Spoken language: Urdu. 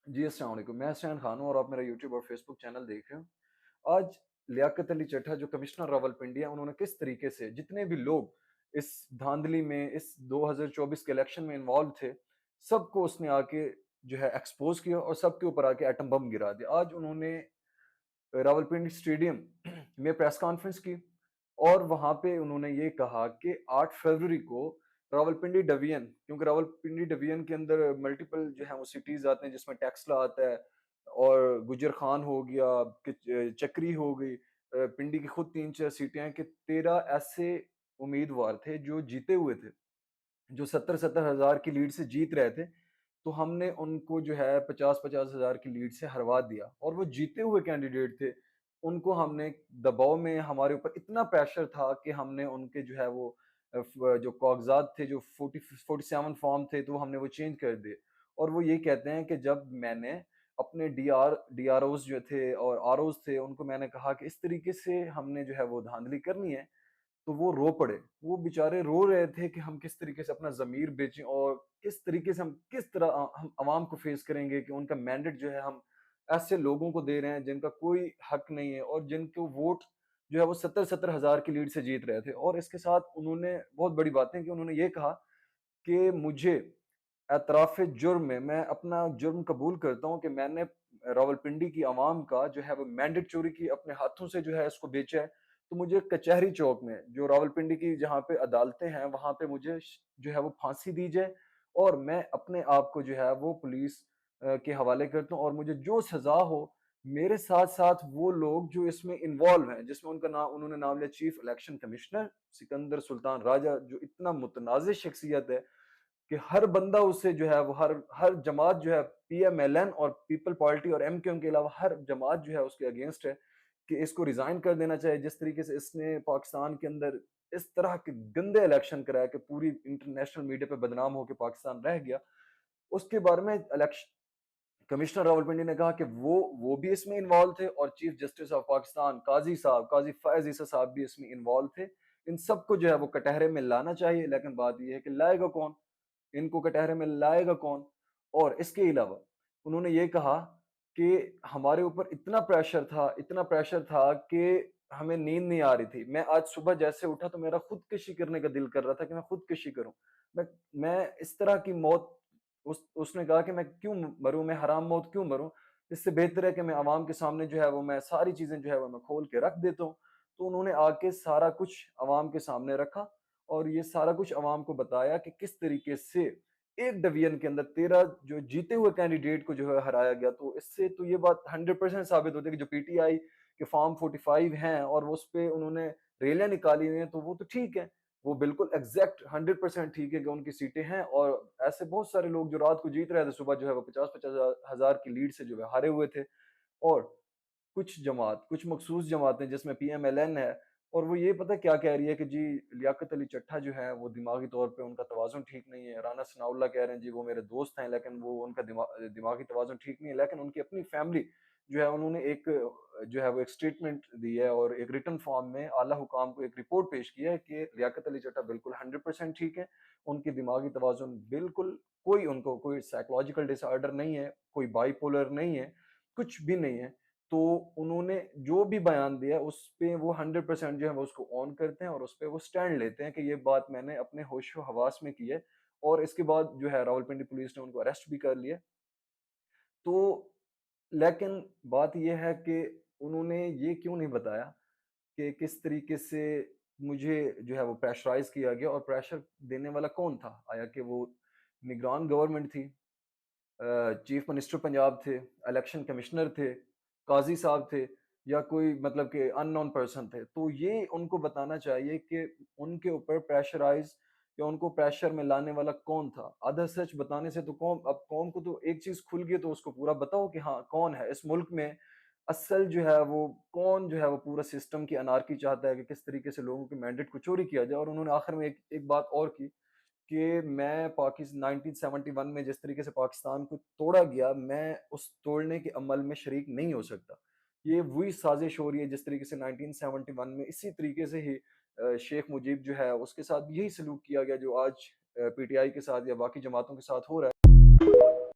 جی السلام علیکم، میں حسین خان ہوں اور آپ میرا یوٹیوب اور فیس بک چینل دیکھ رہے ہو۔ آج لیاقت علی چٹھا جو کمشنر راولپنڈی ہے، انہوں نے کس طریقے سے جتنے بھی لوگ اس دھاندلی میں، اس 2024 کے الیکشن میں انوالو تھے، سب کو اس نے آ کے جو ہے ایکسپوز کیا اور سب کے اوپر آ کے ایٹم بم گرا دیا۔ آج انہوں نے راولپنڈی اسٹیڈیم میں پریس کانفرنس کی اور وہاں پہ انہوں نے یہ کہا کہ 8 فروری کو راولپنڈی ڈویژن، کیونکہ راولپنڈی ڈویژن کے اندر ملٹیپل جو ہیں وہ سٹیز آتے ہیں جس میں ٹیکسلا آتا ہے، اور گجر خان ہو گیا، چکری ہو گئی، پنڈی کی خود 3-4 سیٹیں ہیں، کہ 13 ایسے امیدوار تھے جو جیتے ہوئے تھے، جو 70,000 کی لیڈ سے جیت رہے تھے۔ تو ہم نے ان کو جو ہے 50,000 کی لیڈ سے ہروا دیا، اور وہ جیتے ہوئے کینڈیڈیٹ تھے۔ ان کو ہم نے دباؤ میں، ہمارے اوپر اتنا پریشر تھا کہ ہم نے ان کے جو ہے وہ جو کاغذات تھے، جو 47 فارم تھے، تو ہم نے وہ چینج کر دیے۔ اور وہ یہ کہتے ہیں کہ جب میں نے اپنے ڈی آر اوز جو تھے اور آر اوز تھے، ان کو میں نے کہا کہ اس طریقے سے ہم نے جو ہے وہ دھاندلی کرنی ہے، تو وہ رو پڑے۔ وہ بیچارے رو رہے تھے کہ ہم کس طریقے سے اپنا ضمیر بیچیں، اور کس طریقے سے ہم کس طرح ہم عوام کو فیس کریں گے کہ ان کا مینڈیٹ جو ہے ہم ایسے لوگوں کو دے رہے ہیں جن کا کوئی حق نہیں ہے، اور جن کو ووٹ جو ہے وہ 70,000 کی لیڈ سے جیت رہے تھے۔ اور اس کے ساتھ انہوں نے بہت بڑی باتیں کہ انہوں نے یہ کہا کہ مجھے اعتراف جرم میں اپنا جرم قبول کرتا ہوں کہ میں نے راولپنڈی کی عوام کا جو ہے وہ مینڈیٹ چوری کی، اپنے ہاتھوں سے جو ہے اس کو بیچا ہے۔ تو مجھے کچہری چوک میں، جو راولپنڈی کی جہاں پہ عدالتیں ہیں، وہاں پہ مجھے جو ہے وہ پھانسی دی جائے، اور میں اپنے آپ کو جو ہے وہ پولیس کے حوالے کرتا ہوں، اور مجھے جو سزا ہو، میرے ساتھ ساتھ وہ لوگ جو اس میں انوالو ہیں، جس میں ان کا نام، انہوں نے نام لیا چیف الیکشن کمشنر سکندر سلطان راجہ، جو اتنا متنازع شخصیت ہے کہ ہر بندہ اسے جو ہے وہ ہر جماعت جو ہے، پی ایم ایل این اور پیپل پارٹی اور ایم کیو ایم کے علاوہ ہر جماعت جو ہے اس کے اگینسٹ ہے کہ اس کو ریزائن کر دینا چاہیے۔ جس طریقے سے اس نے پاکستان کے اندر اس طرح کے گندے الیکشن کرایا کہ پوری انٹرنیشنل میڈیا پہ بدنام ہو کے پاکستان رہ گیا، اس کے بارے میں الیکشن کمشنر راولپنڈی نے کہا کہ وہ بھی اس میں انوالو تھے، اور چیف جسٹس آف پاکستان قاضی صاحب، قاضی فائز عیسیٰ صاحب بھی اس میں انوالو تھے۔ ان سب کو جو ہے وہ کٹہرے میں لانا چاہیے، لیکن بات یہ ہے کہ لائے گا کون؟ ان کو کٹہرے میں لائے گا کون؟ اور اس کے علاوہ انہوں نے یہ کہا کہ ہمارے اوپر اتنا پریشر تھا کہ ہمیں نیند نہیں آ رہی تھی۔ میں آج صبح جیسے اٹھا تو میرا خودکشی کرنے کا دل کر رہا تھا کہ میں خودکشی کروں۔ میں اس طرح کی موت، اس نے کہا کہ میں کیوں مروں، میں حرام موت کیوں مروں؟ اس سے بہتر ہے کہ میں عوام کے سامنے جو ہے وہ میں ساری چیزیں جو ہے وہ میں کھول کے رکھ دیتا ہوں۔ تو انہوں نے آ کے سارا کچھ عوام کے سامنے رکھا، اور یہ سارا کچھ عوام کو بتایا کہ کس طریقے سے ایک ڈویژن کے اندر 13 جو جیتے ہوئے کینڈیڈیٹ کو جو ہے ہرایا گیا۔ تو اس سے تو یہ بات 100% ثابت ہوتی ہے کہ جو پی ٹی آئی کے فارم 45 ہیں اور وہ اس پہ انہوں نے ریلیاں نکالی ہوئی ہیں، تو وہ تو ٹھیک ہے، وہ بالکل ایگزیکٹ 100% ٹھیک ہے کہ ان کی سیٹیں ہیں، اور ایسے بہت سارے لوگ جو رات کو جیت رہے تھے، صبح جو ہے وہ 50 ہزار کی لیڈ سے جو ہے ہارے ہوئے تھے۔ اور کچھ مخصوص جماعتیں جس میں پی ایم ایل این ہے، اور وہ یہ پتہ کیا کہہ رہی ہے کہ جی لیاقت علی چٹھا جو ہے وہ دماغی طور پہ ان کا توازن ٹھیک نہیں ہے۔ رانا ثناء اللہ کہہ رہے ہیں جی وہ میرے دوست ہیں، لیکن وہ ان کا دماغی توازن ٹھیک نہیں ہے۔ لیکن ان کی اپنی فیملی جو ہے، انہوں نے ایک جو ہے وہ ایک سٹیٹمنٹ دی ہے، اور ایک ریٹن فارم میں اعلیٰ حکام کو ایک رپورٹ پیش کی ہے کہ لیاقت علی چٹھا بالکل 100% ٹھیک ہے، ان کی دماغی توازن بالکل، کوئی ان کو کوئی سائیکولوجیکل ڈس آرڈر نہیں ہے، کوئی بائی پولر نہیں ہے، کچھ بھی نہیں ہے۔ تو انہوں نے جو بھی بیان دیا اس پہ وہ 100% جو ہے وہ اس کو آن کرتے ہیں، اور اس پہ وہ سٹینڈ لیتے ہیں کہ یہ بات میں نے اپنے ہوش و حواس میں کی ہے۔ اور اس کے بعد جو ہے راولپنڈی پولیس نے ان کو اریسٹ بھی کر لیا۔ تو لیکن بات یہ ہے کہ انہوں نے یہ کیوں نہیں بتایا کہ کس طریقے سے مجھے جو ہے وہ پریشرائز کیا گیا، اور پریشر دینے والا کون تھا؟ آیا کہ وہ نگران گورنمنٹ تھی، چیف منسٹر پنجاب تھے، الیکشن کمشنر تھے، قاضی صاحب تھے، یا کوئی مطلب کہ ان نون پرسن تھے؟ تو یہ ان کو بتانا چاہیے کہ ان کے اوپر پریشرائز یا ان کو پریشر میں لانے والا کون تھا۔ آدھا سچ بتانے سے تو قوم کو تو ایک چیز کھل گئی تو اس کو پورا بتاؤ کہ ہاں کون ہے اس ملک میں اصل جو ہے وہ کون، جو ہے وہ پورا سسٹم کی انارکی چاہتا ہے کہ کس طریقے سے لوگوں کے مینڈیٹ کو چوری کیا جائے۔ اور انہوں نے آخر میں ایک بات اور کی کہ میں 1971 میں جس طریقے سے پاکستان کو توڑا گیا، میں اس توڑنے کے عمل میں شریک نہیں ہو سکتا۔ یہ وہی سازش ہو رہی ہے جس طریقے سے 1971 میں اسی طریقے سے ہی شیخ مجیب جو ہے اس کے ساتھ بھی یہی سلوک کیا گیا جو آج پی ٹی آئی کے ساتھ یا باقی جماعتوں کے ساتھ ہو رہا ہے۔